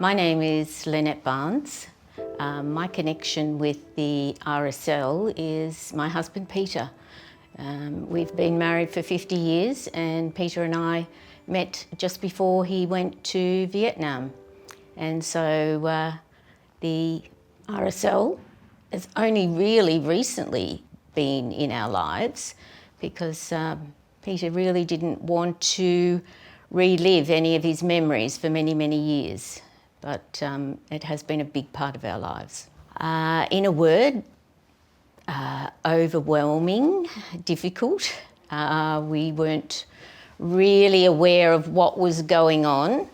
My name is Lynette Barnes. My connection with the RSL is my husband Peter. We've been married for 50 years and Peter and I met just before he went to Vietnam. And so the RSL has only really recently been in our lives because Peter really didn't want to relive any of his memories for many, many years. But it has been a big part of our lives. In a word, overwhelming, difficult. We weren't really aware of what was going on.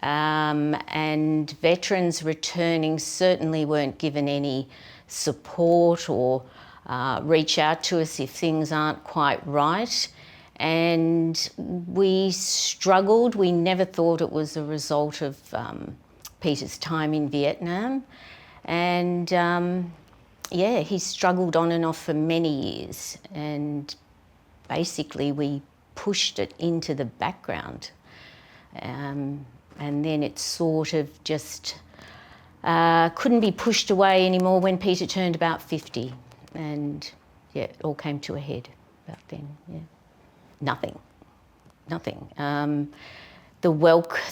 And veterans returning certainly weren't given any support or reach out to us if things aren't quite right. And we struggled. We never thought it was a result of Peter's time in Vietnam. And yeah, he struggled on and off for many years. And basically we pushed it into the background. And then it sort of just couldn't be pushed away anymore when Peter turned about 50. And yeah, it all came to a head about then, yeah. Nothing.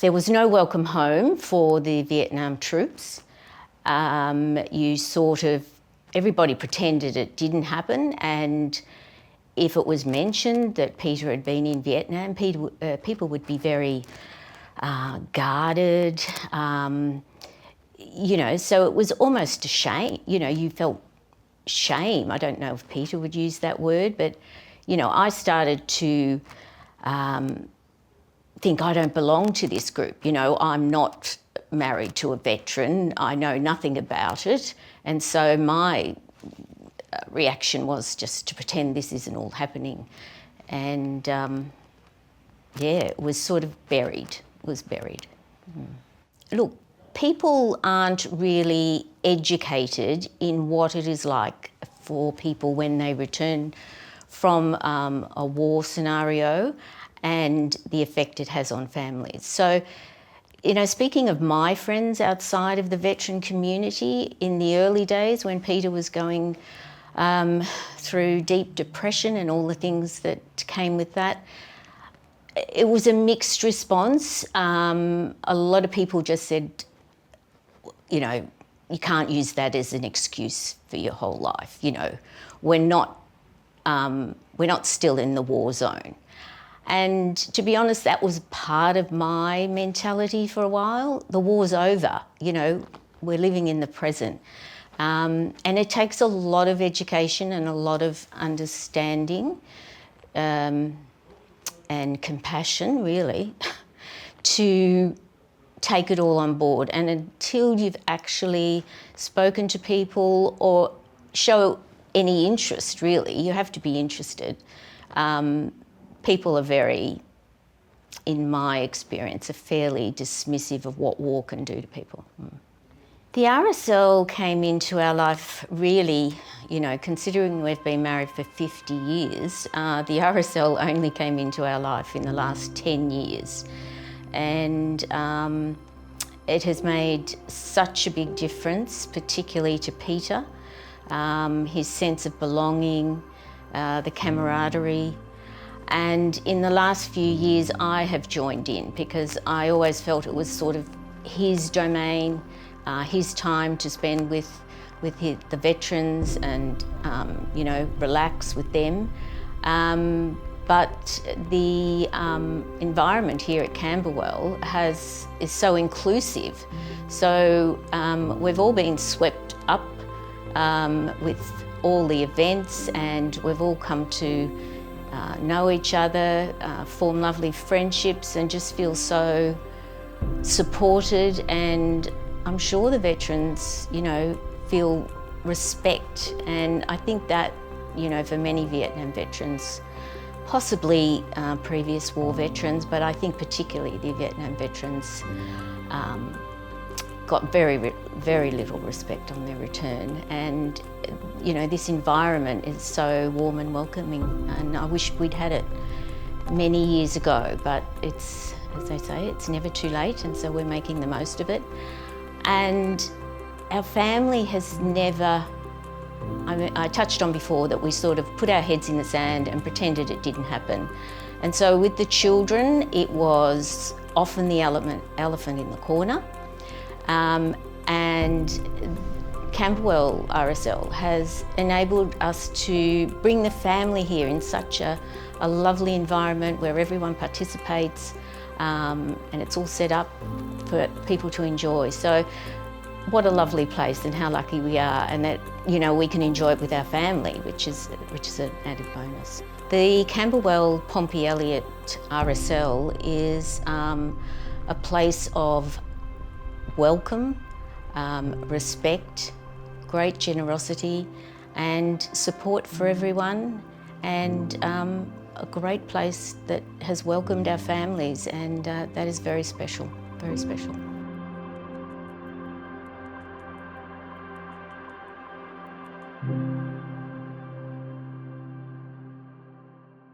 There was no welcome home for the Vietnam troops. Everybody pretended it didn't happen, and if it was mentioned that Peter had been in Vietnam, people would be very guarded, so it was almost a shame. You felt shame. I don't know if Peter would use that word, but I started to think I don't belong to this group. I'm not married to a veteran. I know nothing about it. And so my reaction was just to pretend this isn't all happening. And it was sort of buried. Look, people aren't really educated in what it is like for people when they return from a war scenario and the effect it has on families. So, speaking of my friends outside of the veteran community, in the early days when Peter was going through deep depression and all the things that came with that, it was a mixed response. A lot of people just said, you can't use that as an excuse for your whole life. We're not still in the war zone. And to be honest, that was part of my mentality for a while. The war's over, we're living in the present. And it takes a lot of education and a lot of understanding and compassion, really, to take it all on board. And until you've actually spoken to people or show any interest, really, you have to be interested. People are very, in my experience, are fairly dismissive of what war can do to people. The RSL came into our life really, considering we've been married for 50 years, the RSL only came into our life in the last 10 years. And it has made such a big difference, particularly to Peter. His sense of belonging, the camaraderie. And in the last few years, I have joined in because I always felt it was sort of his domain, his time to spend with the veterans and, relax with them. But the environment here at Camberwell is so inclusive. So we've all been swept up with all the events, and we've all come to know each other, form lovely friendships, and just feel so supported. And I'm sure the veterans, feel respect. And I think that, for many Vietnam veterans, possibly previous war veterans, but I think particularly the Vietnam veterans got very, very little respect on their return. And this environment is so warm and welcoming, and I wish we'd had it many years ago, but it's as they say, it's never too late, and so we're making the most of it. And our family has never, I touched on before that we sort of put our heads in the sand and pretended it didn't happen. And so with the children, it was often the elephant in the corner. And Camberwell RSL has enabled us to bring the family here in such a lovely environment where everyone participates, and it's all set up for people to enjoy. So what a lovely place, and how lucky we are, and that, you know, we can enjoy it with our family, which is an added bonus. The Camberwell Pompey Elliott RSL is a place of welcome, respect, great generosity and support for everyone, and a great place that has welcomed our families, and that is very special, very special.